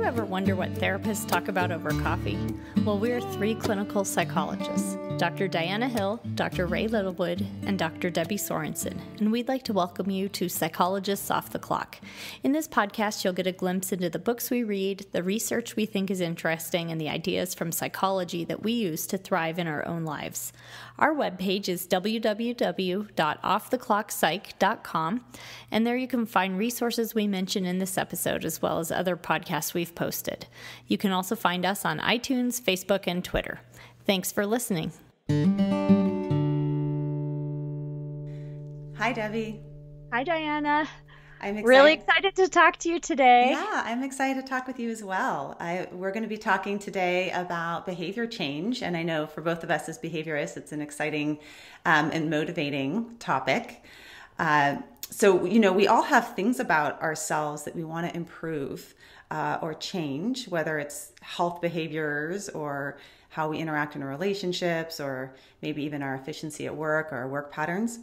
ever wonder what therapists talk about over coffee? Well, we're three clinical psychologists, Dr. Diana Hill, Dr. Ray Littlewood, and Dr. Debbie Sorensen, and we'd like to welcome you to Psychologists Off the Clock. In this podcast, you'll get a glimpse into the books we read, the research we think is interesting, and the ideas from psychology that we use to thrive in our own lives. Our webpage is www.offtheclockpsych.com, and there you can find resources we mention in this episode, as well as other podcasts we've posted. You can also find us on iTunes, Facebook, and Twitter. Thanks for listening. Hi, Debbie. Hi, Diana. I'm really excited to talk to you today. Yeah, I'm excited to talk with you as well. We're going to be talking today about behavior change, and I know for both of us as behaviorists, it's an exciting and motivating topic. So, we all have things about ourselves that we want to improve or change, whether it's health behaviors or how we interact in our relationships, or maybe even our efficiency at work or our work patterns.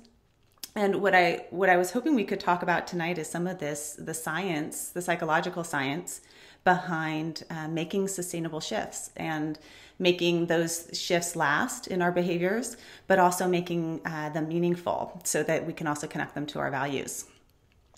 And what I was hoping we could talk about tonight is some of this, the science, the psychological science behind making sustainable shifts and making those shifts last in our behaviors, but also making them meaningful so that we can also connect them to our values.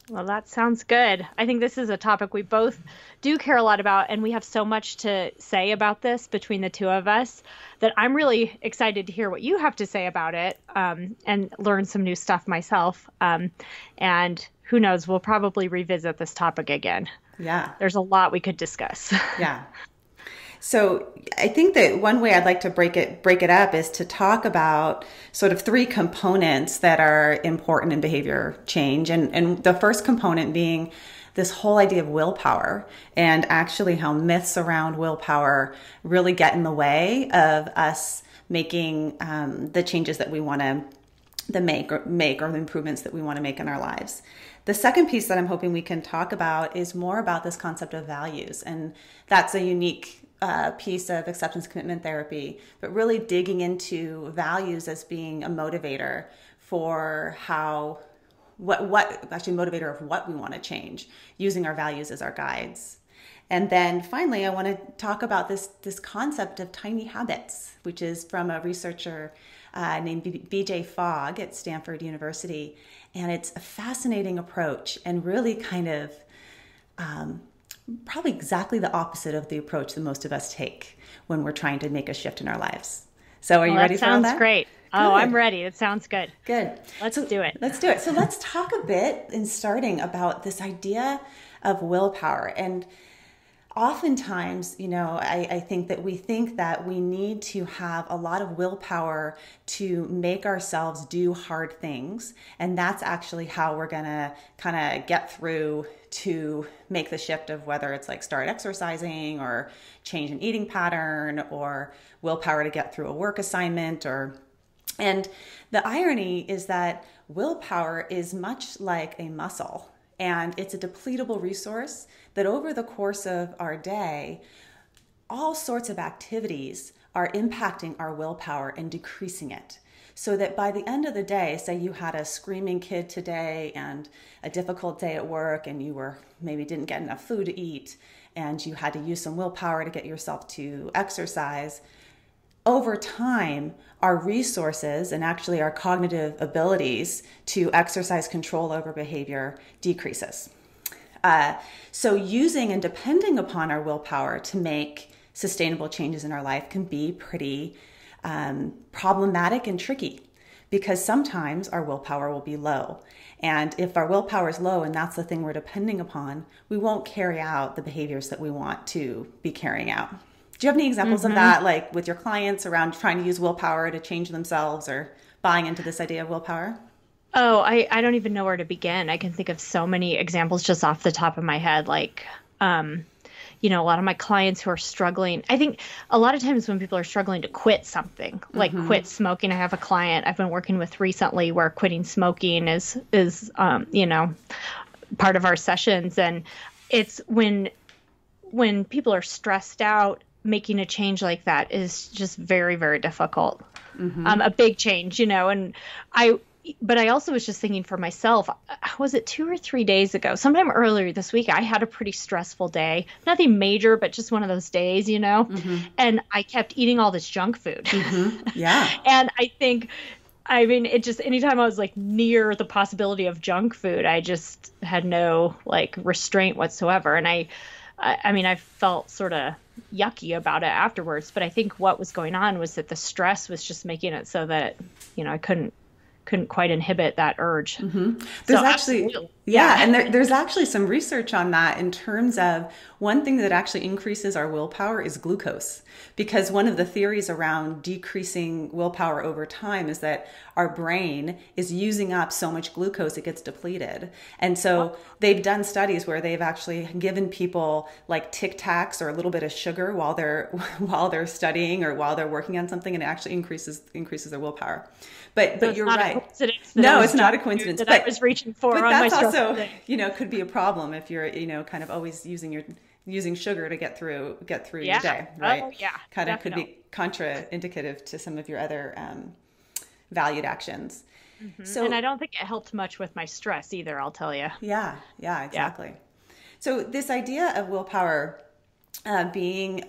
Well, that sounds good. I think this is a topic we both do care a lot about, and we have so much to say about this between the two of us that I'm really excited to hear what you have to say about it and learn some new stuff myself. And who knows, we'll probably revisit this topic again. Yeah. There's a lot we could discuss. Yeah. So I think that one way I'd like to break it up is to talk about sort of three components that are important in behavior change. And the first component being this whole idea of willpower, and actually how myths around willpower really get in the way of us making the changes that we want to make or the improvements that we want to make in our lives. The second piece that I'm hoping we can talk about is more about this concept of values. And that's a unique piece of acceptance commitment therapy, but really digging into values as being a motivator for motivator of what we want to change, using our values as our guides. And then finally, I want to talk about this concept of tiny habits, which is from a researcher named B.J. Fogg at Stanford University. And it's a fascinating approach and really kind of probably exactly the opposite of the approach that most of us take when we're trying to make a shift in our lives. So are you ready for all that? That sounds great. Good. Oh, I'm ready. It sounds good. Good. Let's do it. Let's do it. So let's talk a bit in starting about this idea of willpower. And oftentimes, I think that we think that we need to have a lot of willpower to make ourselves do hard things. And that's actually how we're going to kind of get through to make the shift of whether it's like start exercising or change an eating pattern or willpower to get through a work assignment and the irony is that willpower is much like a muscle, and it's a depletable resource that over the course of our day, all sorts of activities are impacting our willpower and decreasing it. So that by the end of the day, say you had a screaming kid today and a difficult day at work, and you maybe didn't get enough food to eat, and you had to use some willpower to get yourself to exercise. Over time, our resources and actually our cognitive abilities to exercise control over behavior decreases. So using and depending upon our willpower to make sustainable changes in our life can be pretty problematic and tricky, because sometimes our willpower will be low. And if our willpower is low and that's the thing we're depending upon, we won't carry out the behaviors that we want to be carrying out. Do you have any examples of that, like with your clients around trying to use willpower to change themselves or buying into this idea of willpower? Oh, I don't even know where to begin. I can think of so many examples just off the top of my head. Like, a lot of my clients who are struggling. I think a lot of times when people are struggling to quit something, like quit smoking. I have a client I've been working with recently where quitting smoking is part of our sessions. And it's when people are stressed out, making a change like that is just very, very difficult. A big change, and but I also was just thinking for myself, was it 2 or 3 days ago? Sometime earlier this week, I had a pretty stressful day. Nothing major, but just one of those days, and I kept eating all this junk food. Yeah. And I mean, it just, anytime I was like near the possibility of junk food, I just had no like restraint whatsoever. And I mean, I felt sort of yucky about it afterwards, but I think what was going on was that the stress was just making it so that, I couldn't quite inhibit that urge. There's actually, and there's actually some research on that in terms of one thing that actually increases our willpower is glucose. Because one of the theories around decreasing willpower over time is that our brain is using up so much glucose it gets depleted. And so they've done studies where they've actually given people like Tic Tacs or a little bit of sugar while they're studying or while they're working on something, and it actually increases their willpower. But you're right. No, it's not a coincidence. That I was reaching for. But on that's my also, could be a problem if you're, kind of always using sugar to get through your day, right? Oh, yeah. Kind of could be contraindicative to some of your other valued actions. So, and I don't think it helped much with my stress either, I'll tell you. Yeah, exactly. Yeah. So this idea of willpower being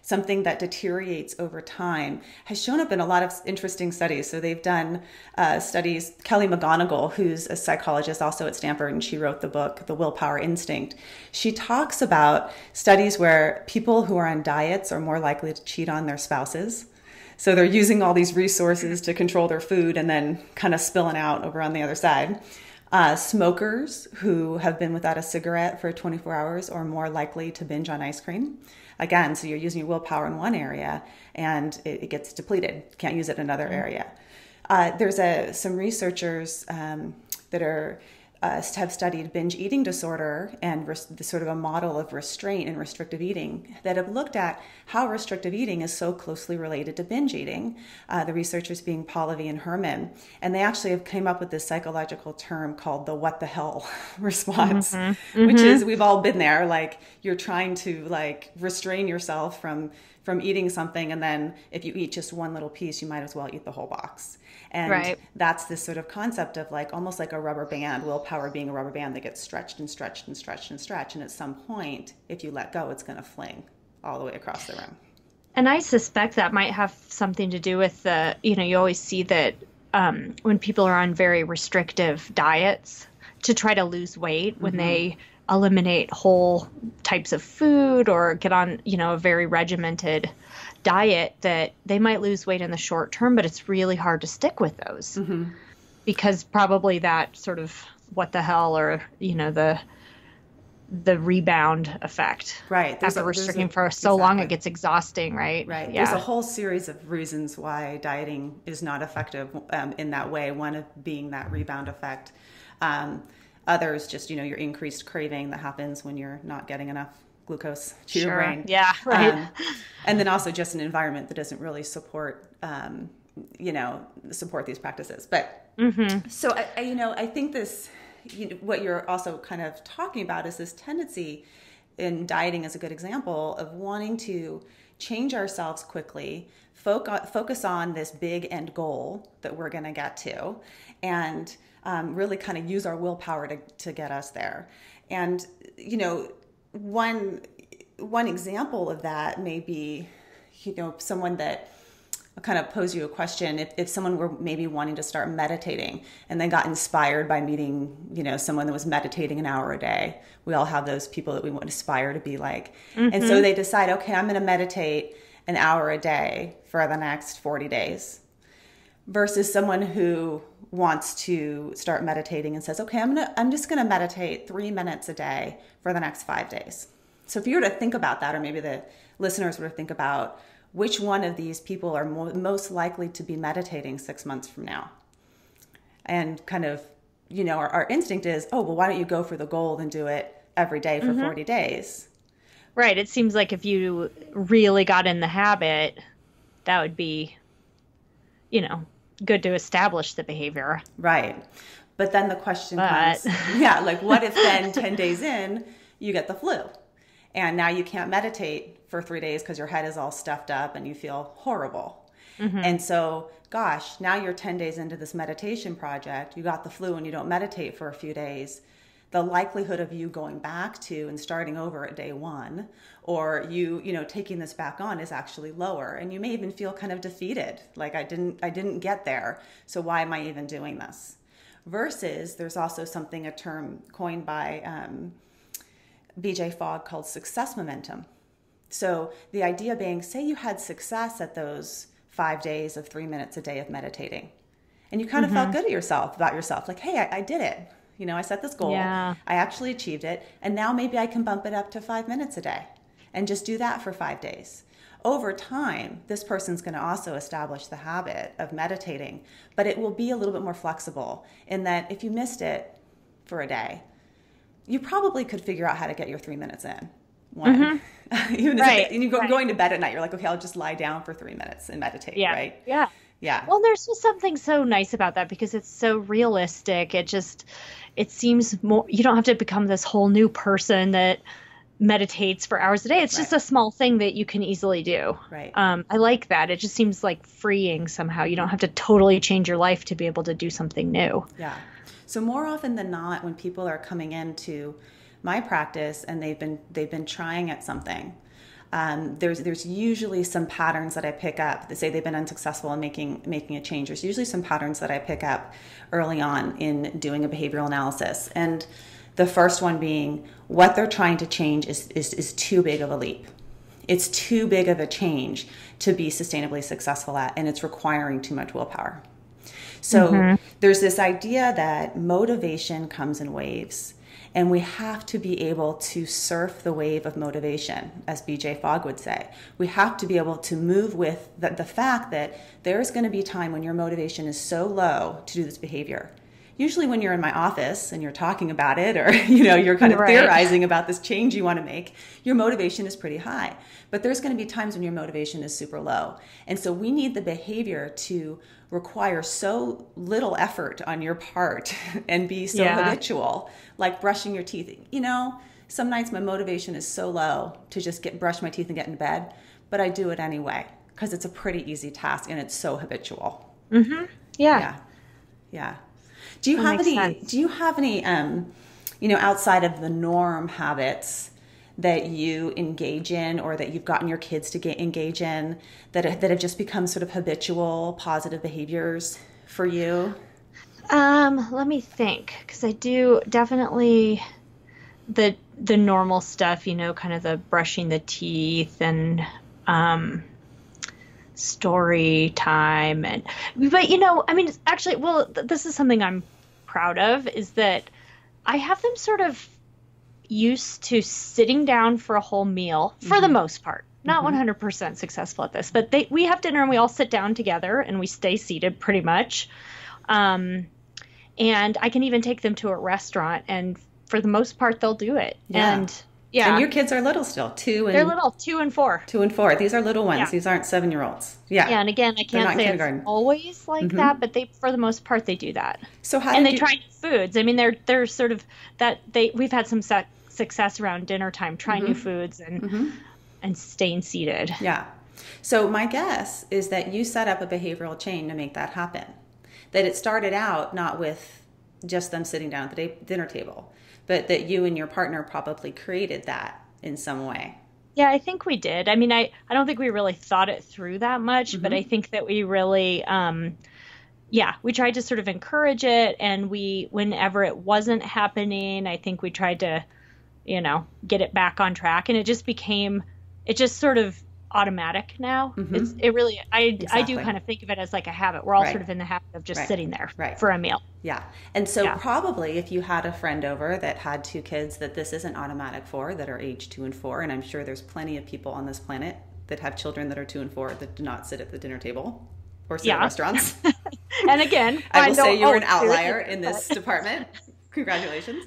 something that deteriorates over time has shown up in a lot of interesting studies. So they've done studies. Kelly McGonigal, who's a psychologist also at Stanford, and she wrote the book, The Willpower Instinct. She talks about studies where people who are on diets are more likely to cheat on their spouses. So they're using all these resources to control their food and then kind of spilling out over on the other side. Smokers who have been without a cigarette for 24 hours are more likely to binge on ice cream. Again, so you're using your willpower in one area and it gets depleted. Can't use it in another area. There's some researchers that have studied binge eating disorder and the sort of a model of restraint and restrictive eating that have looked at how restrictive eating is so closely related to binge eating. The researchers being Pahlavi and Herman, and they actually have came up with this psychological term called the "what the hell" response, which is, we've all been there. Like, you're trying to like restrain yourself from eating something, and then if you eat just one little piece, you might as well eat the whole box. And that's this sort of concept of like almost like a rubber band, willpower being a rubber band that gets stretched and stretched and stretched and stretched. And at some point, if you let go, it's going to fling all the way across the room. And I suspect that might have something to do with you always see that when people are on very restrictive diets to try to lose weight, when they eliminate whole types of food or get on, a very regimented diet, that they might lose weight in the short term, but it's really hard to stick with those because probably that sort of what the hell, or, the rebound effect. Right. After restricting for so long, it gets exhausting, right? Right. Yeah. There's a whole series of reasons why dieting is not effective in that way. One of being that rebound effect. Others just, your increased craving that happens when you're not getting enough glucose to your brain. Yeah, right. And then also just an environment that doesn't really support, support these practices. But so, I think this, what you're also kind of talking about is this tendency in dieting is a good example of wanting to change ourselves quickly, focus on this big end goal that we're going to get to, and really kind of use our willpower to get us there. And, one example of that may be, someone that kind of pose you a question. If someone were maybe wanting to start meditating and then got inspired by meeting, someone that was meditating an hour a day. We all have those people that we want to aspire to be like. And so they decide, okay, I'm going to meditate an hour a day for the next 40 days. Versus someone who wants to start meditating and says, okay, I'm just going to meditate 3 minutes a day for the next 5 days. So if you were to think about that, or maybe the listeners were to think about which one of these people are most likely to be meditating 6 months from now, and kind of, our instinct is, oh, well, why don't you go for the goal and do it every day for 40 days? Right. It seems like if you really got in the habit, that would be, good to establish the behavior. Right. But then the question comes, what if then 10 days in, you get the flu? And now you can't meditate for 3 days because your head is all stuffed up and you feel horrible. And so, gosh, now you're 10 days into this meditation project, you got the flu and you don't meditate for a few days. The likelihood of you going back to and starting over at day one, or taking this back on, is actually lower. And you may even feel kind of defeated. Like, I didn't get there. So why am I even doing this? Versus there's also a term coined by BJ Fogg called success momentum. So the idea being, say you had success at those 5 days of 3 minutes a day of meditating, and you kind of felt good about yourself. Like, hey, I did it. I set this goal. Yeah. I actually achieved it. And now maybe I can bump it up to 5 minutes a day and just do that for 5 days. Over time, this person's going to also establish the habit of meditating, but it will be a little bit more flexible in that if you missed it for a day, you probably could figure out how to get your 3 minutes in. Even right. And you're going to bed at night, you're like, okay, I'll just lie down for 3 minutes and meditate, right? Yeah. Yeah. Well, there's just something so nice about that because it's so realistic. It seems more, you don't have to become this whole new person that meditates for hours a day. It's just a small thing that you can easily do. Right. I like that. It just seems like freeing somehow. You don't have to totally change your life to be able to do something new. Yeah. So more often than not, when people are coming into my practice and they've been trying at something, there's usually some patterns that I pick up that say they've been unsuccessful in making a change. There's usually some patterns that I pick up early on in doing a behavioral analysis. And the first one being what they're trying to change is too big of a leap. It's too big of a change to be sustainably successful at, and it's requiring too much willpower. So there's this idea that motivation comes in waves. And we have to be able to surf the wave of motivation, as BJ Fogg would say. We have to be able to move with the fact that there's going to be a time when your motivation is so low to do this behavior. Usually when you're in my office and you're talking about it, or you're kind of theorizing about this change you want to make, your motivation is pretty high. But there's going to be times when your motivation is super low. And so we need the behavior to require so little effort on your part and be so habitual, like brushing your teeth. Some nights my motivation is so low to just brush my teeth and get in bed, but I do it anyway because it's a pretty easy task and it's so habitual. Yeah. Do you have any outside of the norm habits that you engage in, or that you've gotten your kids to engage in, that have just become sort of habitual positive behaviors for you? Let me think, because I do definitely the normal stuff, kind of the brushing the teeth and story time, but actually, this is something I'm proud of, is that I have them sort of used to sitting down for a whole meal for the most part. Not 100% successful at this, but we have dinner and we all sit down together and we stay seated pretty much. And I can even take them to a restaurant, and for the most part, they'll do it. Yeah. And your kids are little still, 2 and... They're little, 2 and 4. 2 and 4. These are little ones. Yeah. These aren't 7-year-olds. Yeah. Yeah, and again, I can't say it's always like that, but for the most part, they do that. So they try new foods. I mean, they're sort of that we've had some success around dinner time, trying new foods and staying seated. Yeah. So my guess is that you set up a behavioral chain to make that happen. That it started out not with just them sitting down at the dinner table, but that you and your partner probably created that in some way. Yeah, I think we did. I mean, I don't think we really thought it through that much, but I think that we really, we tried to sort of encourage it. And whenever it wasn't happening, I think we tried to, get it back on track. And it just sort of automatic now. I do kind of think of it as like a habit. We're all sort of in the habit of just sitting there for a meal. Yeah. And so probably if you had a friend over that had 2 kids that this isn't automatic for, that are age 2 and 4, and I'm sure there's plenty of people on this planet that have children that are 2 and 4 that do not sit at the dinner table or sit at restaurants. And again, I will say you're an outlier in this department. Congratulations.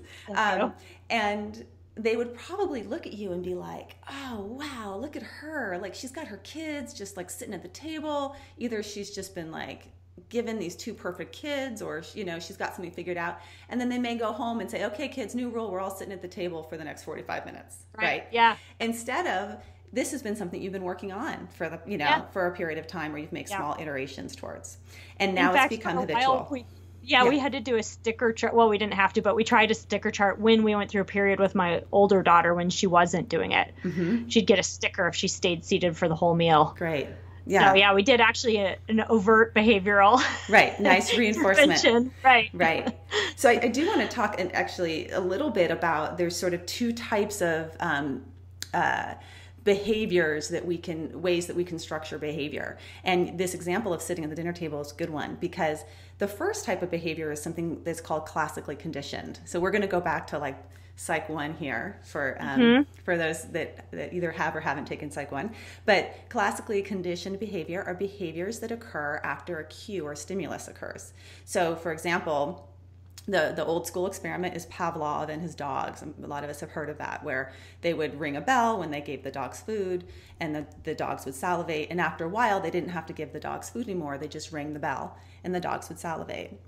And they would probably look at you and be like, oh, wow, look at her. Like, she's got her kids just like sitting at the table. Either she's just been like given these 2 perfect kids, or, she's got something figured out. And then they may go home and say, okay, kids, new rule. We're all sitting at the table for the next 45 minutes. Right? Yeah. Instead of this has been something you've been working on for the, for a period of time where you've made small iterations towards. And now it's become habitual. We had to do a sticker chart. Well, we didn't have to, but we tried a sticker chart when we went through a period with my older daughter when she wasn't doing it. Mm-hmm. She'd get a sticker if she stayed seated for the whole meal. Great. Yeah. So, yeah, we did actually an overt behavioral. Right. Nice reinforcement. Right. So I do want to talk actually a little bit about, there's sort of two types of behaviors ways that we can structure behavior. And this example of sitting at the dinner table is a good one, because the first type of behavior is something that's called classically conditioned. So we're going to go back to like Psych 1 here for those that either have or haven't taken Psych 1. But classically conditioned behavior are behaviors that occur after a cue or stimulus occurs. So for example, the old school experiment is Pavlov and his dogs. A lot of us have heard of that, where they would ring a bell when they gave the dogs food, and the dogs would salivate. And after a while, they didn't have to give the dogs food anymore. They just rang the bell, and the dogs would salivate.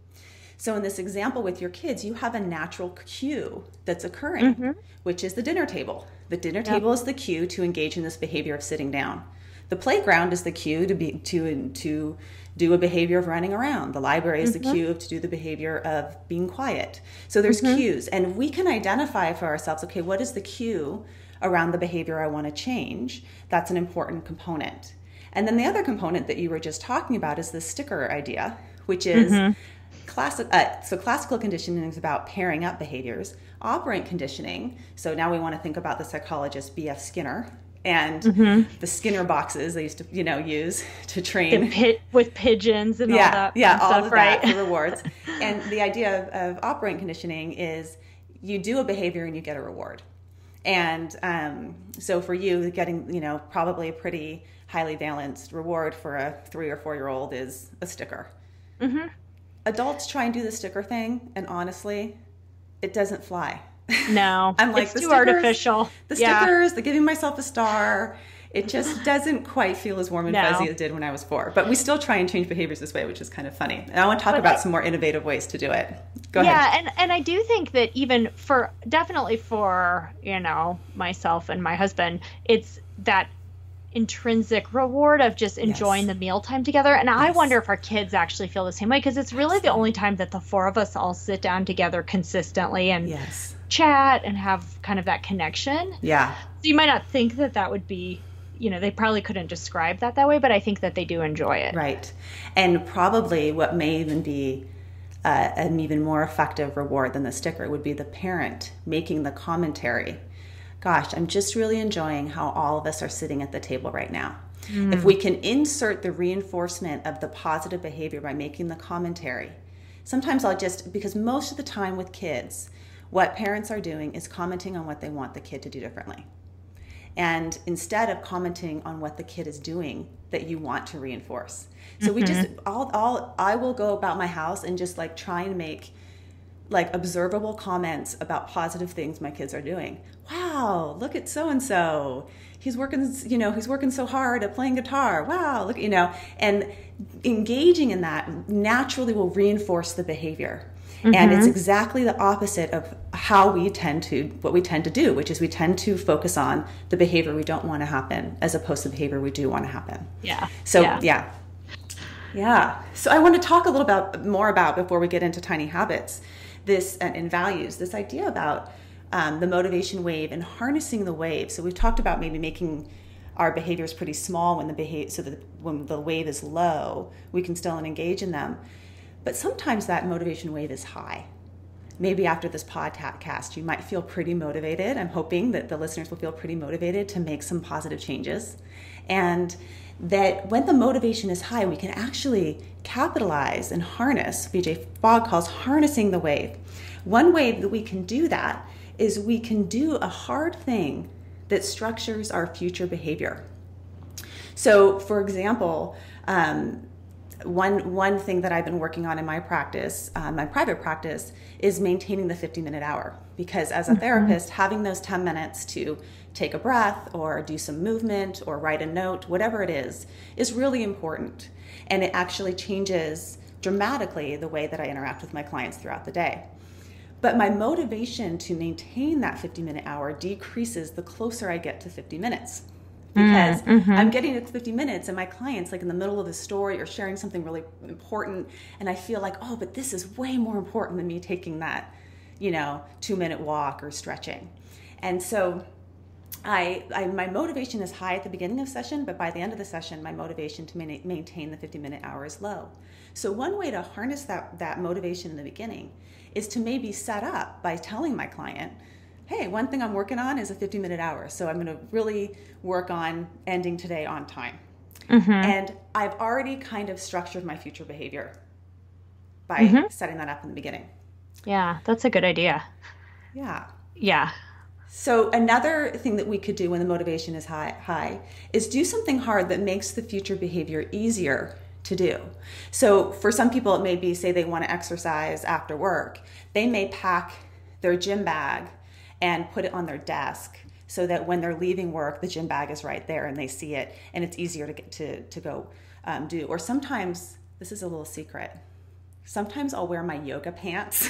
So in this example with your kids, you have a natural cue that's occurring, which is the dinner table. The dinner table is the cue to engage in this behavior of sitting down. The playground is the cue to do a behavior of running around. The library is the cue to do the behavior of being quiet. So there's cues, and we can identify for ourselves, okay, what is the cue around the behavior I want to change? That's an important component. And then the other component that you were just talking about is the sticker idea, which is classical conditioning is about pairing up behaviors. Operant conditioning, so now we want to think about the psychologist B.F. Skinner and the Skinner boxes they used to use to train with pigeons and all that all stuff, of right? that, the rewards. And the idea of operant conditioning is you do a behavior and you get a reward. And so for you, getting probably a pretty highly balanced reward for a 3 or 4 year old is a sticker. Adults try and do the sticker thing, and honestly, it doesn't fly. No, I'm like, it's too artificial. The stickers, the giving myself a star, it just doesn't quite feel as warm and fuzzy as it did when I was 4. But we still try and change behaviors this way, which is kind of funny. And I want to talk about some more innovative ways to do it. Go ahead. Yeah, and I do think that even definitely for myself and my husband, it's that intrinsic reward of just enjoying the mealtime together. And I wonder if our kids actually feel the same way, because it's really the only time that the 4 of us all sit down together consistently and chat and have kind of that connection. Yeah. So you might not think that would be, they probably couldn't describe that way, but I think that they do enjoy it. Right. And probably what may even be an even more effective reward than the sticker would be the parent making the commentary. Gosh, I'm just really enjoying how all of us are sitting at the table right now. If we can insert the reinforcement of the positive behavior by making the commentary, sometimes because most of the time with kids, what parents are doing is commenting on what they want the kid to do differently. And instead of commenting on what the kid is doing that you want to reinforce. So we just, I will go about my house and just try and make observable comments about positive things my kids are doing. Wow, look at so-and-so. He's working so hard at playing guitar. Wow, look, and engaging in that naturally will reinforce the behavior. And it's exactly the opposite of what we tend to do, which is we tend to focus on the behavior we don't want to happen as opposed to the behavior we do want to happen. Yeah. So, yeah. So I want to talk a little more about, before we get into tiny habits, this and values, this idea about the motivation wave and harnessing the wave. So we've talked about maybe making our behaviors pretty small so that when the wave is low, we can still engage in them. But sometimes that motivation wave is high. Maybe after this podcast, you might feel pretty motivated. I'm hoping that the listeners will feel pretty motivated to make some positive changes. And that when the motivation is high, we can actually capitalize and harness, BJ Fogg calls harnessing the wave. One way that we can do that is we can do a hard thing that structures our future behavior. So, for example, one thing that I've been working on in my practice, my private practice, is maintaining the 50-minute hour. Because as a therapist, having those 10 minutes to take a breath or do some movement or write a note, whatever it is really important. And it actually changes dramatically the way that I interact with my clients throughout the day. But my motivation to maintain that 50-minute hour decreases the closer I get to 50 minutes. because I'm getting to 50 minutes and my client's like in the middle of the story or sharing something really important. And I feel like, oh, but this is way more important than me taking that, 2-minute walk or stretching. And so my motivation is high at the beginning of session, but by the end of the session, my motivation to maintain the 50-minute hour is low. So one way to harness that motivation in the beginning is to maybe set up by telling my client, hey, one thing I'm working on is a 50-minute hour. So I'm going to really work on ending today on time. And I've already kind of structured my future behavior by setting that up in the beginning. Yeah, that's a good idea. Yeah. Yeah. So another thing that we could do when the motivation is high is do something hard that makes the future behavior easier to do. So for some people, it may be, say they want to exercise after work. They may pack their gym bag and put it on their desk so that when they're leaving work, the gym bag is right there and they see it and it's easier to get to go do. Or sometimes, this is a little secret, sometimes I'll wear my yoga pants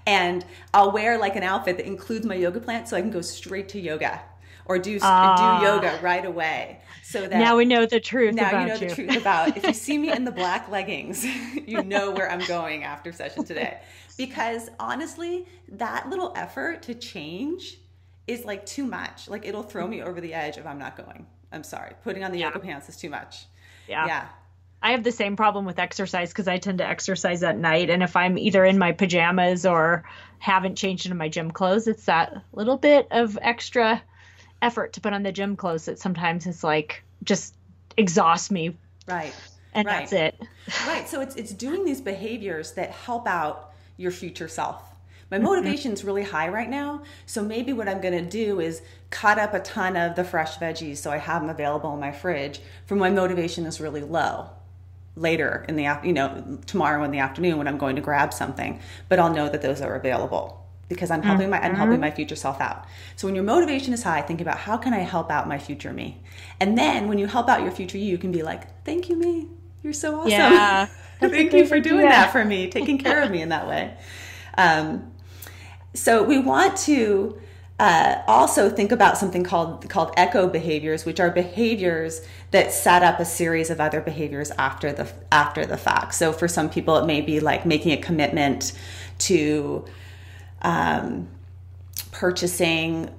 and I'll wear like an outfit that includes my yoga pants so I can go straight to yoga or do yoga right away. So that now we know the truth now about you know the truth about, if you see me in the black leggings, you know where I'm going after session today. Because honestly, that little effort to change is like too much. Like it'll throw me over the edge if I'm not going. I'm sorry. Putting on the yoga pants is too much. Yeah. I have the same problem with exercise because I tend to exercise at night. And if I'm either in my pajamas or haven't changed into my gym clothes, it's that little bit of extra effort to put on the gym clothes that sometimes it's like just exhausts me. Right. And that's it. Right. So it's doing these behaviors that help out your future self. My motivation's really high right now. So maybe what I'm going to do is cut up a ton of the fresh veggies so I have them available in my fridge for my motivation is really low. Later in the tomorrow in the afternoon when I'm going to grab something, but I'll know that those are available because I'm helping my future self out. So when your motivation is high, think about how can I help out my future me? And then when you help out your future you can be like, thank you, me. You're so awesome. Yeah, thank you for doing that for me, taking care of me in that way. So we want to also think about something called echo behaviors, which are behaviors that set up a series of other behaviors after the fact. So for some people, it may be like making a commitment to purchasing.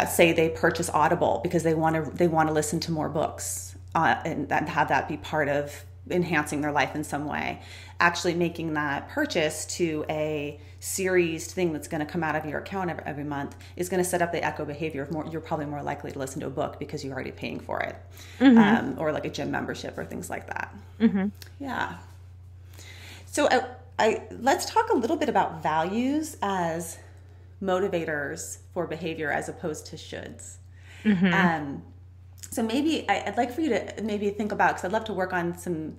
Say they purchase Audible because they want to listen to more books and have that be part of enhancing their life in some way. Actually making that purchase to a series thing that's going to come out of your account every month is going to set up the echo behavior of you're probably more likely to listen to a book because you're already paying for it. Or like a gym membership or things like that. Yeah. So let's talk a little bit about values as motivators for behavior as opposed to shoulds. So maybe I'd like for you to maybe think about, because I'd love to work on some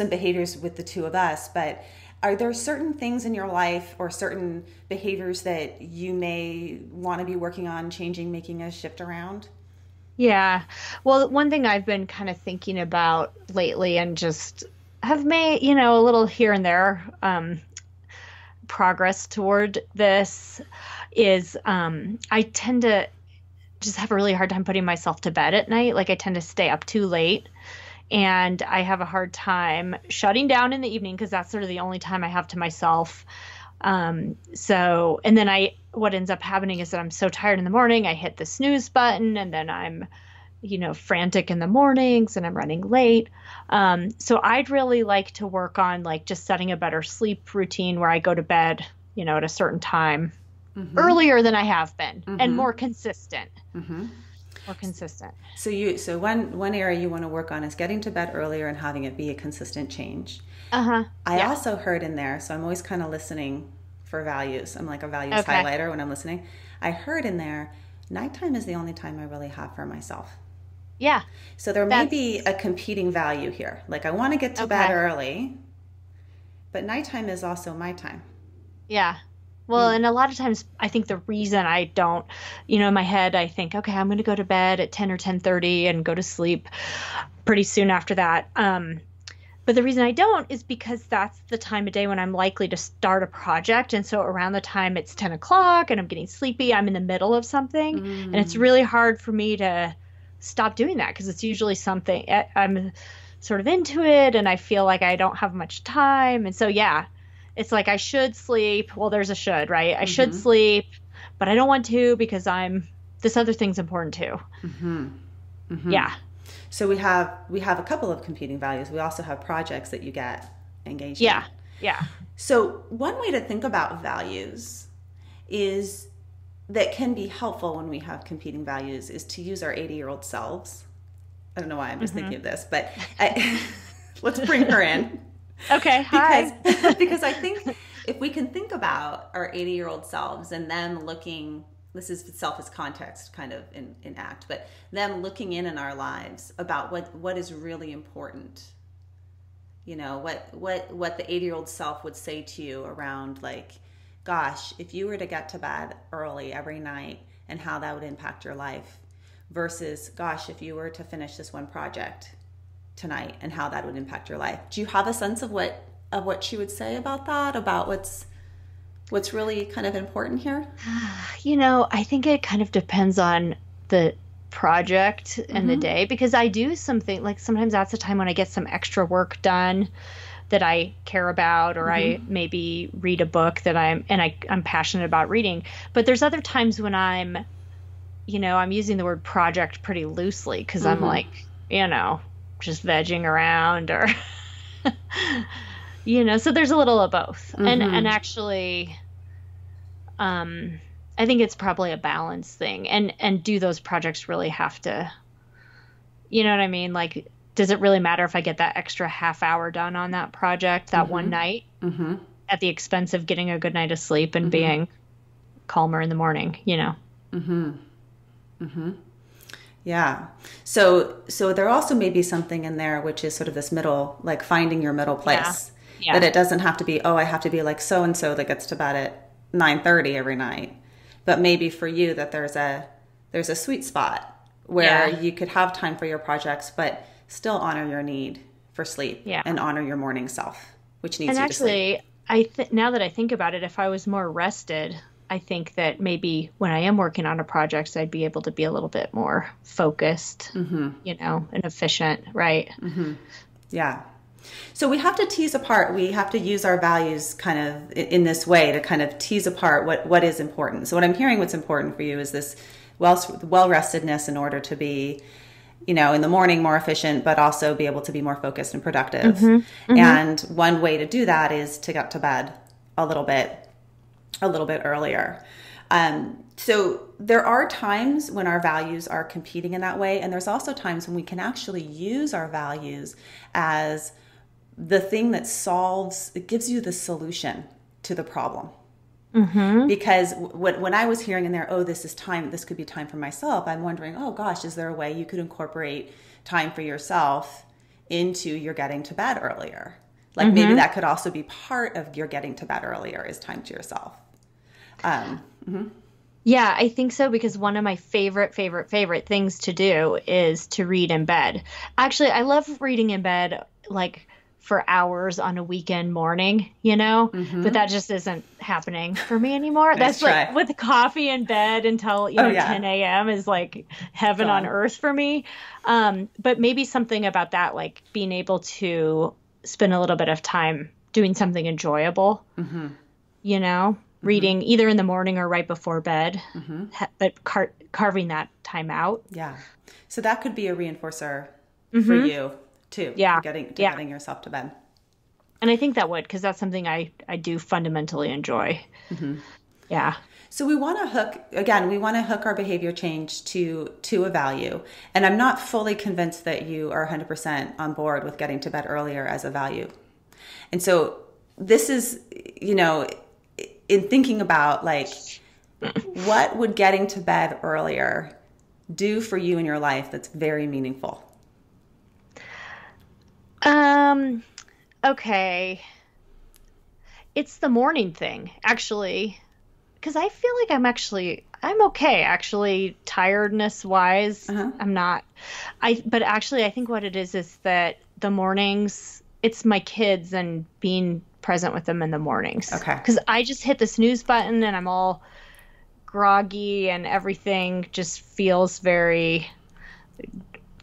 behaviors with the two of us, but are there certain things in your life or certain behaviors that you may want to be working on changing, making a shift around? Yeah. Well, one thing I've been kind of thinking about lately and just have made, a little here and there progress toward this is I tend to just have a really hard time putting myself to bed at night. Like I tend to stay up too late. And I have a hard time shutting down in the evening because that's sort of the only time I have to myself. And then what ends up happening is that I'm so tired in the morning, I hit the snooze button and then I'm, frantic in the mornings and I'm running late. So I'd really like to work on like just setting a better sleep routine where I go to bed, at a certain time earlier than I have been and more consistent. More consistent. So one area you want to work on is getting to bed earlier and having it be a consistent change. I also heard in there, so I'm always kind of listening for values. I'm like a values highlighter when I'm listening. I heard in there, nighttime is the only time I really have for myself. Yeah. So there may be a competing value here. Like I want to get to bed early, but nighttime is also my time. Yeah. Well, and a lot of times I think the reason I don't, in my head, I think, okay, I'm going to go to bed at 10 or 10:30 and go to sleep pretty soon after that. But But the reason I don't is because that's the time of day when I'm likely to start a project. And so around the time it's 10 o'clock and I'm getting sleepy, I'm in the middle of something. And it's really hard for me to stop doing that because it's usually something I'm sort of into it and I feel like I don't have much time. And so, yeah, it's like I should sleep. Well, there's a should, right? I should sleep, but I don't want to because this other thing's important too. Yeah. So we have a couple of competing values. We also have projects that you get engaged in. Yeah. So one way to think about values that can be helpful when we have competing values is to use our 80-year-old selves. I don't know why I'm just thinking of this, but let's bring her in. Okay, hi. Because I think if we can think about our 80-year-old selves and them looking, this is self as context kind of in act, but them looking in our lives about what is really important. You know, what the 80-year-old self would say to you around like, gosh, if you were to get to bed early every night and how that would impact your life versus, gosh, if you were to finish this one project tonight and how that would impact your life. Do you have a sense of what she would say about that, about what's really kind of important here? You know, I think it kind of depends on the project and the day, because I do something like sometimes that's the time when I get some extra work done that I care about, or I maybe read a book that I'm passionate about reading. But there's other times when I'm using the word project pretty loosely because I'm like, just vegging around or, so there's a little of both. And actually, I think it's probably a balance thing. And do those projects really have to, you know what I mean? Like, does it really matter if I get that extra half hour done on that project that one night at the expense of getting a good night of sleep and being calmer in the morning, Yeah. So there also may be something in there, which is sort of this middle, like finding your middle place. Yeah. That it doesn't have to be, I have to be like so-and-so that gets to bed at 9:30 every night. But maybe for you that there's a sweet spot where you could have time for your projects, but still honor your need for sleep and honor your morning self, which needs you to sleep. And actually, now that I think about it, if I was more rested, I think that maybe when I am working on a project, I'd be able to be a little bit more focused, and efficient, right? Yeah. So we have to tease apart. We have to use our values kind of in this way to kind of tease apart what is important. So what I'm hearing what's important for you is this well-restedness in order to be, in the morning more efficient, but also be able to be more focused and productive. And one way to do that is to get to bed a little bit earlier. So there are times when our values are competing in that way. And there's also times when we can actually use our values as the thing that it gives you the solution to the problem. Because when I was hearing in there, this could be time for myself, I'm wondering, oh gosh, is there a way you could incorporate time for yourself into your getting to bed earlier? Like maybe that could also be part of your getting to bed earlier is time to yourself. Yeah, I think so, because one of my favorite things to do is to read in bed. Actually, I love reading in bed like for hours on a weekend morning, but that just isn't happening for me anymore. That's like with coffee in bed until 10 a.m. is like heaven on earth for me. But maybe something about that, like being able to spend a little bit of time doing something enjoyable, reading either in the morning or right before bed, but carving that time out. Yeah. So that could be a reinforcer for you too. Yeah. Getting yourself to bed. And I think that would, because that's something I do fundamentally enjoy. Yeah. So we want to hook our behavior change to a value. And I'm not fully convinced that you are 100% on board with getting to bed earlier as a value. And so this is, in thinking about like, what would getting to bed earlier do for you in your life that's very meaningful? Okay. It's the morning thing, actually, because I feel like I'm okay, actually, tiredness wise. I'm not, but actually I think what it is that the mornings it's my kids and being present with them in the mornings. Okay. Because I just hit the snooze button and I'm all groggy and everything just feels very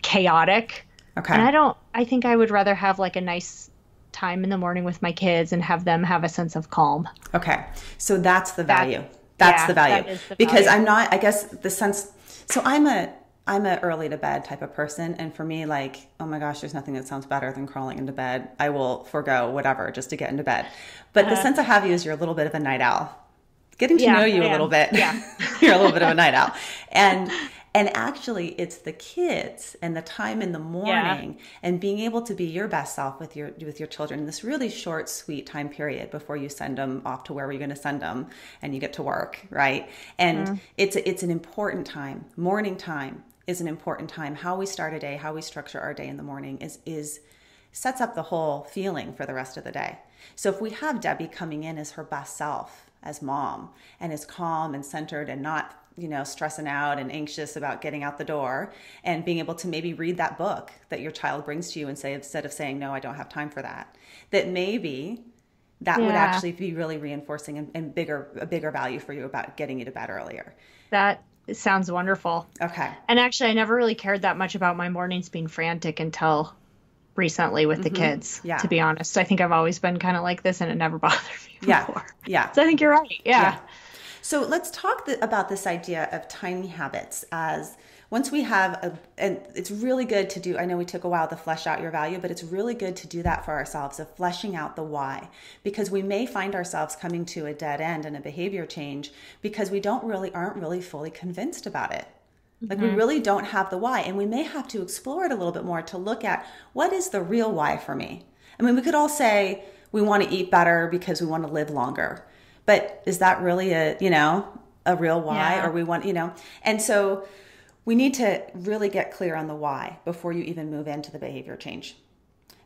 chaotic. Okay. And I think I would rather have like a nice time in the morning with my kids and have them have a sense of calm. Okay. So that's the value. That's the value. That is the because value. I'm not, I guess the sense, so I'm a early to bed type of person. And for me, like, oh my gosh, there's nothing that sounds better than crawling into bed. I will forego whatever just to get into bed. But the sense I have you is you're a little bit of a night owl. Getting to know you a little bit. Yeah. You're a little bit of a night owl. And actually it's the kids and the time in the morning and being able to be your best self with your children in this really short, sweet time period before you send them off to where you're going to send them and you get to work. Right. And it's an important time. Morning time is an important time. How we start a day, how we structure our day in the morning is sets up the whole feeling for the rest of the day. So if we have Debbie coming in as her best self, as mom, and is calm and centered and not, stressing out and anxious about getting out the door, and being able to maybe read that book that your child brings to you and say, instead of saying, no, I don't have time for that maybe that would actually be really reinforcing and a bigger value for you about getting you to bed earlier. That sounds wonderful. Okay. And actually, I never really cared that much about my mornings being frantic until recently with the kids, to be honest. I think I've always been kind of like this and it never bothered me before. Yeah. So I think you're right. Yeah. So let's talk about this idea of tiny habits as once we have and it's really good to do, I know we took a while to flesh out your value, but it's really good to do that for ourselves of fleshing out the why, because we may find ourselves coming to a dead end in a behavior change because we aren't really fully convinced about it. Like we really don't have the why, and we may have to explore it a little bit more to look at what is the real why for me. I mean, we could all say we want to eat better because we want to live longer, but is that really a real why? Or we want, and so we need to really get clear on the why before you even move into the behavior change.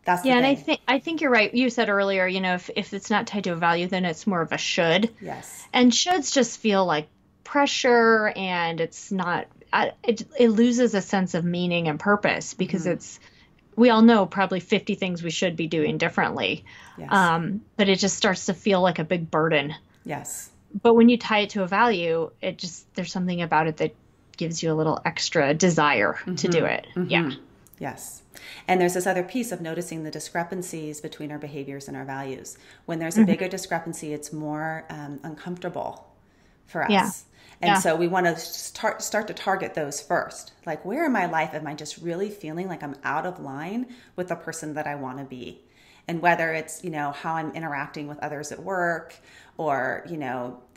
That's the thing. And I think you're right. You said earlier, if it's not tied to a value, then it's more of a should. Yes. And shoulds just feel like pressure, and it's not. It loses a sense of meaning and purpose because we all know probably 50 things we should be doing differently. Yes. But it just starts to feel like a big burden. Yes. But when you tie it to a value, there's something about it that gives you a little extra desire to do it. Yeah. Yes. And there's this other piece of noticing the discrepancies between our behaviors and our values. When there's a bigger discrepancy, it's more uncomfortable for us. Yeah. And so we want to start to target those first. Like, where in my life am I just really feeling like I'm out of line with the person that I want to be? And whether it's, how I'm interacting with others at work or,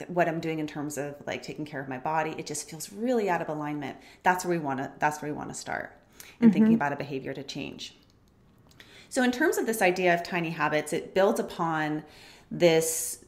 what I'm doing in terms of like taking care of my body, it just feels really out of alignment. That's where we want to start in thinking about a behavior to change. So in terms of this idea of tiny habits, it builds upon this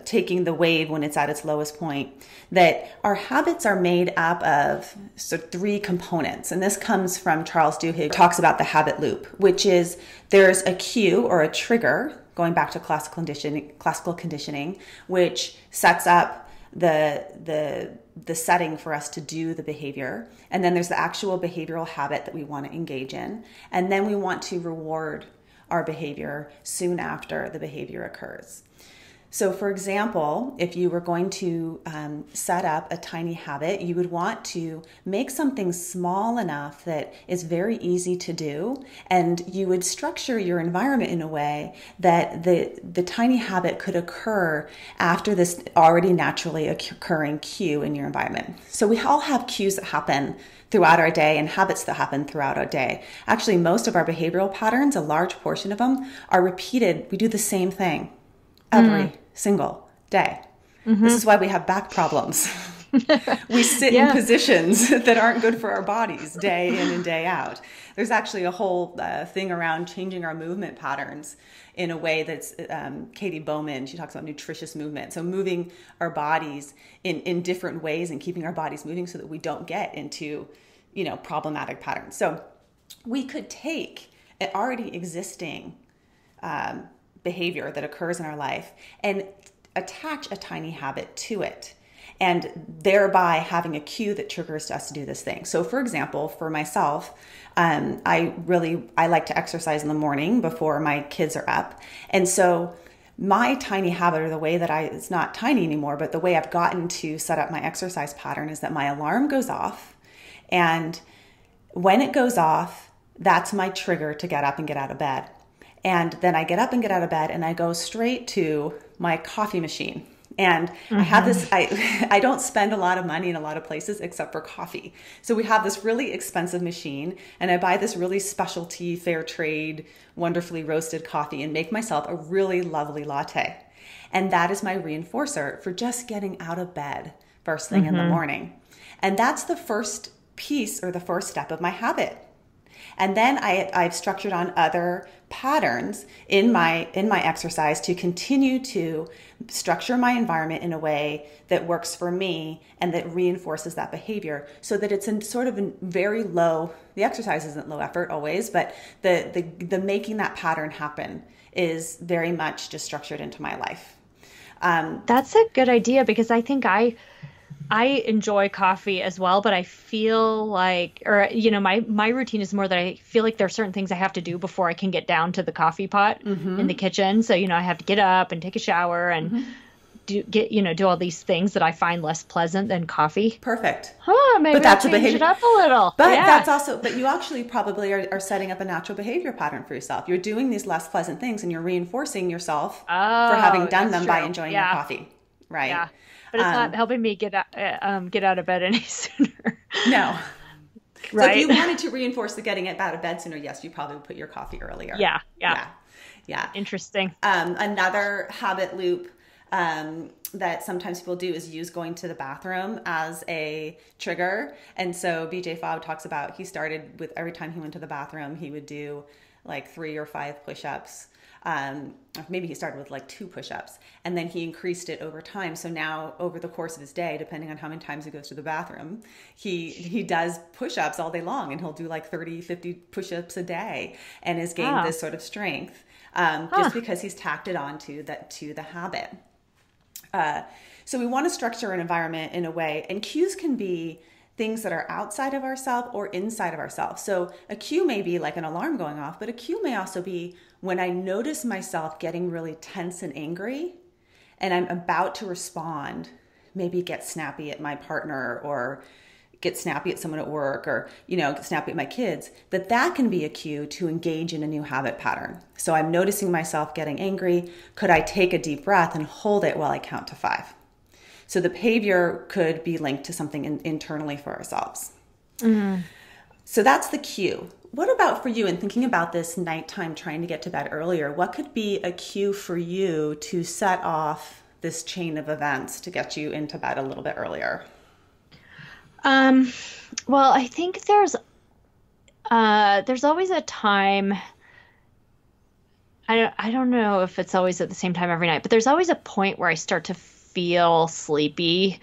taking the wave when it's at its lowest point, that our habits are made up of three components. And this comes from Charles Duhigg, who talks about the habit loop, which is there's a cue or a trigger, going back to classical conditioning, which sets up the setting for us to do the behavior. And then there's the actual behavioral habit that we want to engage in. And then we want to reward our behavior soon after the behavior occurs. So for example, if you were going to set up a tiny habit, you would want to make something small enough that is very easy to do, and you would structure your environment in a way that the tiny habit could occur after this already naturally occurring cue in your environment. So we all have cues that happen throughout our day and habits that happen throughout our day. Actually, most of our behavioral patterns, a large portion of them, are repeated. We do the same thing every single day. This is why we have back problems. We sit in positions that aren't good for our bodies day in and day out. There's actually a whole thing around changing our movement patterns in a way that's Katie Bowman, she talks about nutritious movement. So moving our bodies in different ways and keeping our bodies moving so that we don't get into, problematic patterns. So we could take an already existing behavior that occurs in our life and attach a tiny habit to it. and thereby having a cue that triggers us to do this thing. So for example, for myself, I like to exercise in the morning before my kids are up. And so my tiny habit, or the way that it's not tiny anymore, but the way I've gotten to set up my exercise pattern, is that my alarm goes off. And when it goes off, that's my trigger to get up and get out of bed. And then I get up and get out of bed and I go straight to my coffee machine. And I have this, I don't spend a lot of money in a lot of places except for coffee. So we have this really expensive machine, and I buy this really specialty, fair trade, wonderfully roasted coffee and make myself a really lovely latte. And that is my reinforcer for just getting out of bed first thing in the morning. And that's the first piece, or the first step of my habit. And then I've structured on other patterns in my exercise to continue to structure my environment in a way that works for me and that reinforces that behavior, so that it's in sort of very low. The exercise isn't low effort always, but the making that pattern happen is very much just structured into my life. That's a good idea, because I think I enjoy coffee as well, but I feel like, or, my routine is more that I feel like there are certain things I have to do before I can get down to the coffee pot in the kitchen. So, I have to get up and take a shower and do all these things that I find less pleasant than coffee. Perfect. Maybe but that's I'll change it up a little. But but you actually probably are setting up a natural behavior pattern for yourself. You're doing these less pleasant things and you're reinforcing yourself for having done them by enjoying your coffee. Right. Yeah. But it's not helping me get out of bed any sooner. No. Right? So if you wanted to reinforce the getting out of bed sooner, yes, you probably would put your coffee earlier. Yeah. Interesting. Another habit loop that sometimes people do is use going to the bathroom as a trigger. And so BJ Fogg talks about, he started with every time he went to the bathroom, he would do like 3 or 5 push-ups. Maybe he started with like 2 push-ups, and then he increased it over time. So now over the course of his day, depending on how many times he goes to the bathroom, he does push-ups all day long, and he'll do like 30, 50 push-ups a day, and has gained this sort of strength just because he's tacked it on to the habit. So we want to structure an environment in a way, and cues can be things that are outside of ourselves or inside of ourselves. So a cue may be like an alarm going off, but a cue may also be when I notice myself getting really tense and angry and I'm about to respond, maybe get snappy at my partner or get snappy at someone at work, or, get snappy at my kids, that can be a cue to engage in a new habit pattern. So I'm noticing myself getting angry. Could I take a deep breath and hold it while I count to 5? So the behavior could be linked to something internally for ourselves. So that's the cue. What about for you in thinking about this nighttime trying to get to bed earlier? What could be a cue for you to set off this chain of events to get you into bed a little bit earlier? Well, I think there's always a time. I don't know if it's always at the same time every night, but there's always a point where I start to feel sleepy,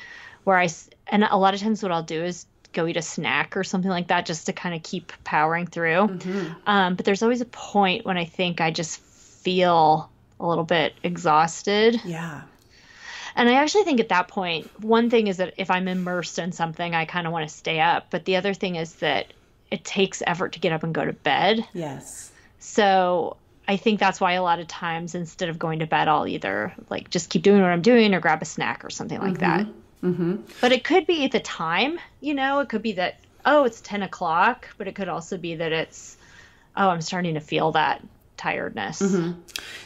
and a lot of times what I'll do is go eat a snack or something like that just to kind of keep powering through. But there's always a point when I think I just feel a little bit exhausted. Yeah. And I actually think at that point, one thing is that if I'm immersed in something, I kind of want to stay up. But the other thing is that it takes effort to get up and go to bed. Yes. So I think that's why a lot of times instead of going to bed, I'll either like just keep doing what I'm doing or grab a snack or something like that. But it could be the time, it could be that, it's 10 o'clock, but it could also be that it's, I'm starting to feel that tiredness.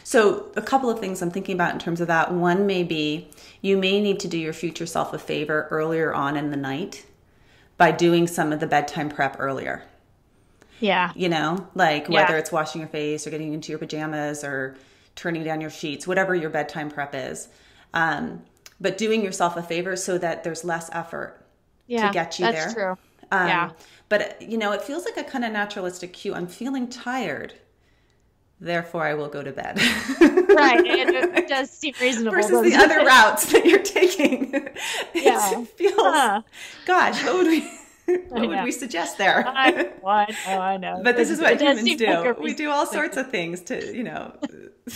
So a couple of things I'm thinking about in terms of that. One may be you may need to do your future self a favor earlier on in the night by doing some of the bedtime prep earlier. Yeah. Whether it's washing your face or getting into your pajamas or turning down your sheets, whatever your bedtime prep is. But doing yourself a favor so that there's less effort to get you there. That's true. But, it feels like a kind of naturalistic cue. I'm feeling tired. Therefore, I will go to bed. Right. It does seem reasonable. Versus the other routes that you're taking. It feels, gosh, What would we suggest there? I know. But this is what humans do. We do all sorts of things to,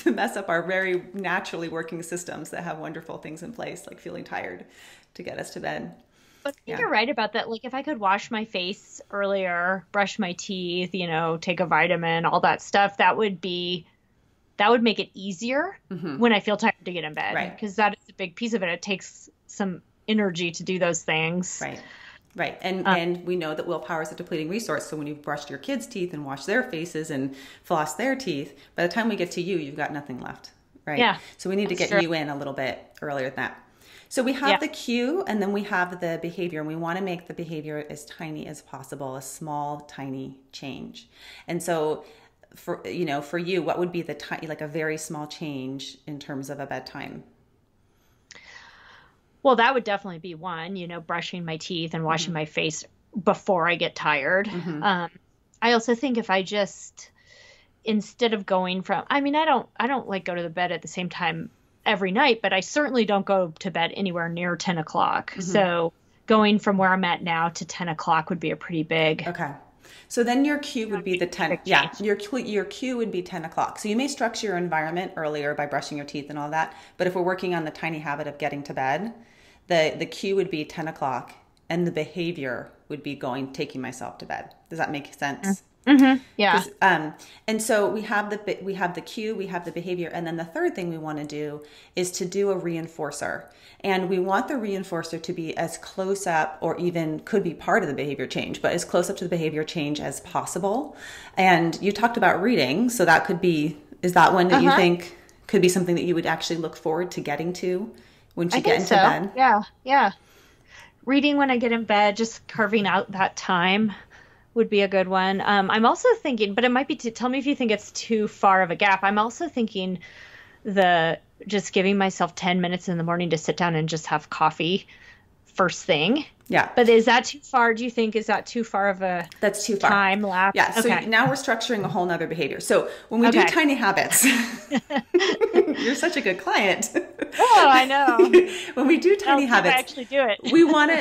to mess up our very naturally working systems that have wonderful things in place, like feeling tired to get us to bed. But I think you're right about that. Like if I could wash my face earlier, brush my teeth, take a vitamin, all that stuff, that would make it easier when I feel tired to get in bed. Right. Because that is a big piece of it. It takes some energy to do those things. Right. Right. And we know that willpower is a depleting resource. So when you've brushed your kids' teeth and washed their faces and flossed their teeth, by the time we get to you, you've got nothing left. Right. Yeah. So we need to get you in a little bit earlier than that. So we have the cue and then we have the behavior, and we want to make the behavior as tiny as possible, a small, tiny change. And so for you, what would be the like a very small change in terms of a bedtime? Well, that would definitely be one, brushing my teeth and washing my face before I get tired. I also think if I just, instead of going from, I don't like go to the bed at the same time every night, but I certainly don't go to bed anywhere near 10 o'clock. So going from where I'm at now to 10 o'clock would be a pretty big. Okay. So then your cue would be the 10. Yeah. Your cue would be 10 o'clock. So you may structure your environment earlier by brushing your teeth and all that. But if we're working on the tiny habit of getting to bed, the cue would be 10 o'clock and the behavior would be taking myself to bed. Does that make sense? Yeah. And so we have the cue, we have the behavior, and then the third thing we want to do is to do a reinforcer. And we want the reinforcer to be as close up, or even could be part of the behavior change, but as close up to the behavior change as possible. And you talked about reading, so that could be, is that one that you think could be something that you would actually look forward to getting to once you get into bed? Yeah. Reading when I get in bed, just carving out that time would be a good one. I'm also thinking, but it might be tell me if you think it's too far of a gap. I'm also thinking just giving myself 10 minutes in the morning to sit down and just have coffee first thing. Yeah. But is that too far? Do you think, is that too far of a That's too far. time lapse? Yeah. So now we're structuring a whole nother behavior. So when we do tiny habits, you're such a good client. Oh, I know. When we do tiny habits, I actually do it. we want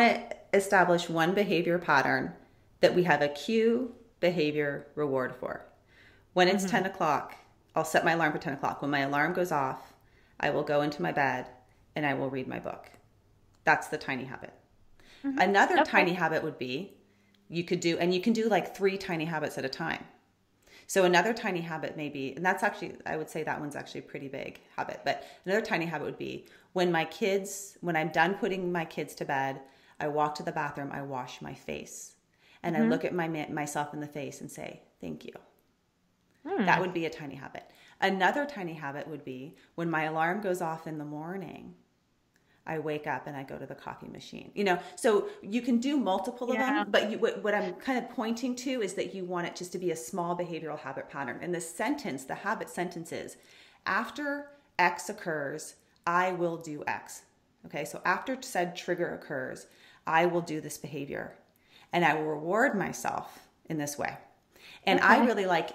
to establish one behavior pattern that we have a cue, behavior, reward for. When it's 10 o'clock, I'll set my alarm for 10 o'clock. When my alarm goes off, I will go into my bed and I will read my book. That's the tiny habit. Another tiny habit would be, you can do like 3 tiny habits at a time. So another tiny habit may be, and that's actually, I would say that one's actually a pretty big habit, but another tiny habit would be when I'm done putting my kids to bed, I walk to the bathroom, I wash my face. And I look at myself in the face and say, thank you. That would be a tiny habit. Another tiny habit would be when my alarm goes off in the morning, I wake up and I go to the coffee machine. So you can do multiple of them, but what I'm kind of pointing to is that you want it just to be a small behavioral habit pattern. And the habit sentence is, after X occurs, I will do X. Okay, so after said trigger occurs, I will do this behavior. And I will reward myself in this way. And I really like,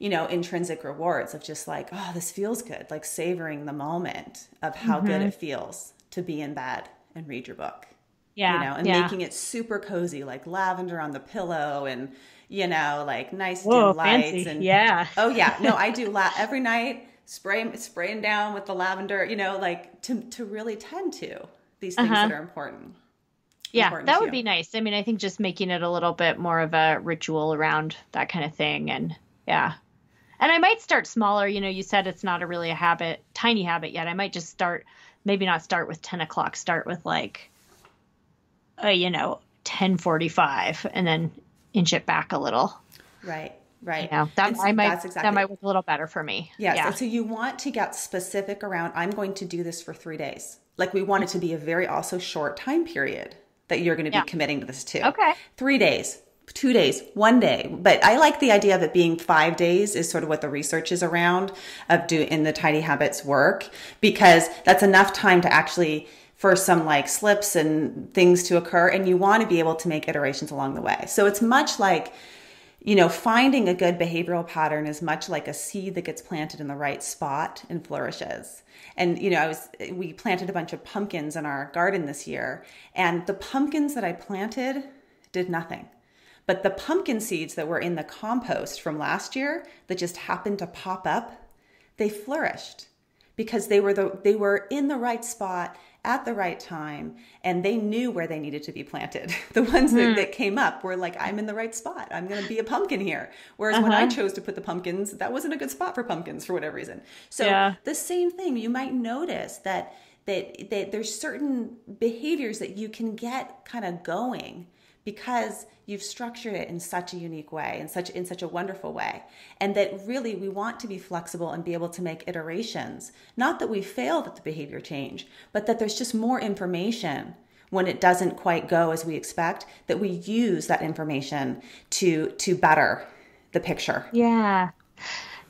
intrinsic rewards of just like, oh, this feels good. Like savoring the moment of how good it feels to be in bed and read your book. Yeah. And making it super cozy, like lavender on the pillow and, like nice dim lights. Fancy. And oh yeah. No, I do every night, spraying down with the lavender, like to really tend to these things that are important. Yeah, that would be nice. I mean, I think just making it a little bit more of a ritual around that kind of thing. And and I might start smaller. You said it's not really a tiny habit yet. I might just maybe not start with 10 o'clock, start with like, 10:45 and then inch it back a little. Right. That might work a little better for me. Yeah. So you want to get specific around, I'm going to do this for 3 days. Like we want it to be a very also short time period that you're going to be committing to this to. Okay. 3 days, 2 days, 1 day. But I like the idea of it being 5 days is sort of what the research is around in the tiny habits work, because that's enough time to actually, for some like slips and things to occur. And you want to be able to make iterations along the way. So it's much like, finding a good behavioral pattern is much like a seed that gets planted in the right spot and flourishes. And, we planted a bunch of pumpkins in our garden this year, and the pumpkins that I planted did nothing. But the pumpkin seeds that were in the compost from last year that just happened to pop up, they flourished because they were in the right spot at the right time, and they knew where they needed to be planted. The ones that came up were like, I'm in the right spot. I'm going to be a pumpkin here. Whereas when I chose to put the pumpkins, that wasn't a good spot for pumpkins for whatever reason. So the same thing, you might notice that there's certain behaviors that you can get kind of going because you've structured it in such a unique way, in such a wonderful way. And that really we want to be flexible and be able to make iterations. Not that we failed at the behavior change, but that there's just more information when it doesn't quite go as we expect, that we use that information to better the picture. Yeah.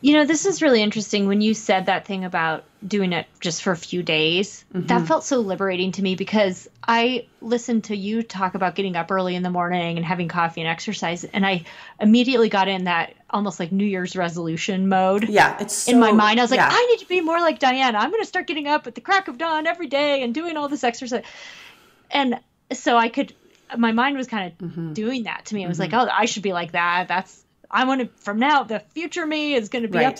You know, this is really interesting when you said that thing about doing it just for a few days. That felt so liberating to me because I listened to you talk about getting up early in the morning and having coffee and exercise. And I immediately got in that almost like New Year's resolution mode. Yeah, it's so, in my mind. I was like, I need to be more like Diana. I'm going to start getting up at the crack of dawn every day and doing all this exercise. And so my mind was kind of doing that to me. I was like, oh, I should be like that. I want to, from now, the future me is going to be up.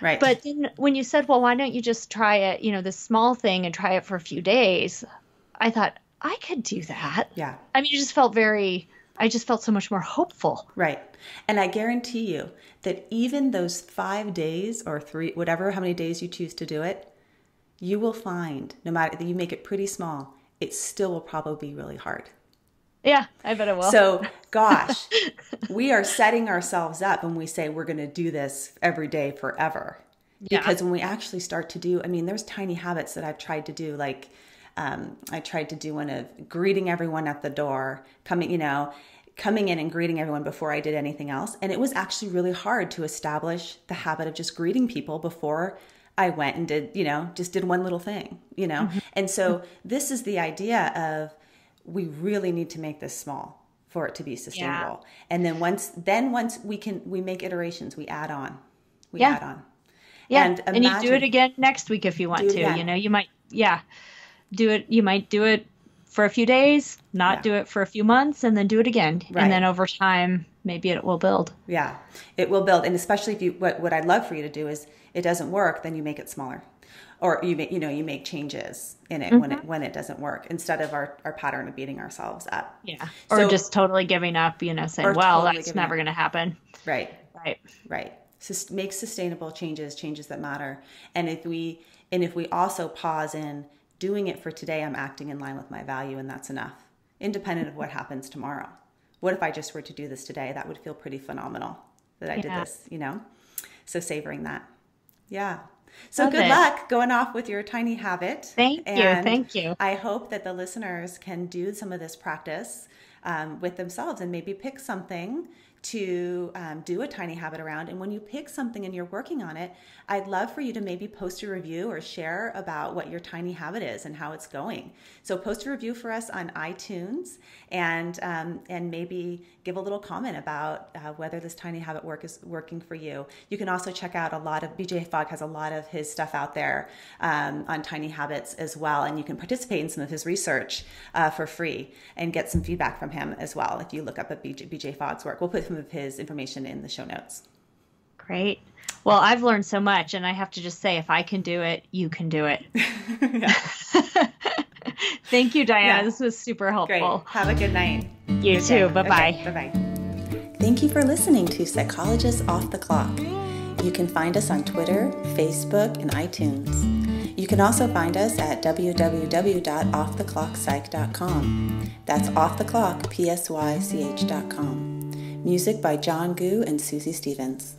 Right. But then when you said, well, why don't you just try it, this small thing and try it for a few days, I thought I could do that. Yeah. I mean, I just felt so much more hopeful. Right. And I guarantee you that even those 5 days or 3, whatever, how many days you choose to do it, you will find, no matter that you make it pretty small, it still will probably be really hard. Yeah, I bet it will. So, gosh, we are setting ourselves up when we say we're going to do this every day forever. Yeah. Because when we actually start to do, there's tiny habits that I've tried to do. Like I tried to do one of greeting everyone at the door, coming in and greeting everyone before I did anything else. And it was actually really hard to establish the habit of just greeting people before I went and did, just did one little thing, And so this is the idea of, we really need to make this small for it to be sustainable. Yeah. And then once we make iterations, we add on. Add on. Yeah. And you do it again next week if you want to. You might do it. You might do it for a few days, not do it for a few months, and then do it again. Right. And then over time, maybe it will build. Yeah, it will build. And especially if what I'd love for you to do is, it doesn't work, then you make it smaller. Or you make changes in it when it doesn't work, instead of our pattern of beating ourselves up. Yeah. Or just totally giving up, saying, well, that's never going to happen. Right. So make sustainable changes that matter. And if we also pause in doing it for today, I'm acting in line with my value, and that's enough, independent of what happens tomorrow. What if I just were to do this today? That would feel pretty phenomenal that I did this, So savoring that. Yeah. So good luck going off with your tiny habit. Thank you. I hope that the listeners can do some of this practice with themselves and maybe pick something to do a tiny habit around. And when you pick something and you're working on it, I'd love for you to maybe post a review or share about what your tiny habit is and how it's going. So post a review for us on iTunes and maybe give a little comment about whether this tiny habit work is working for you. You can also check out BJ Fogg has a lot of his stuff out there on tiny habits as well. And you can participate in some of his research for free and get some feedback from him as well. If you look up at BJ Fogg's work, we'll put some of his information in the show notes. Great. Well, I've learned so much, and I have to just say, if I can do it, you can do it. Thank you, Diana. Yeah. This was super helpful. Great. Have a good night. You too. Bye-bye. Okay. Bye-bye. Thank you for listening to Psychologists Off the Clock. You can find us on Twitter, Facebook, and iTunes. You can also find us at www.offtheclockpsych.com. That's offtheclock, PSYCH.com. Music by John Gu and Susie Stevens.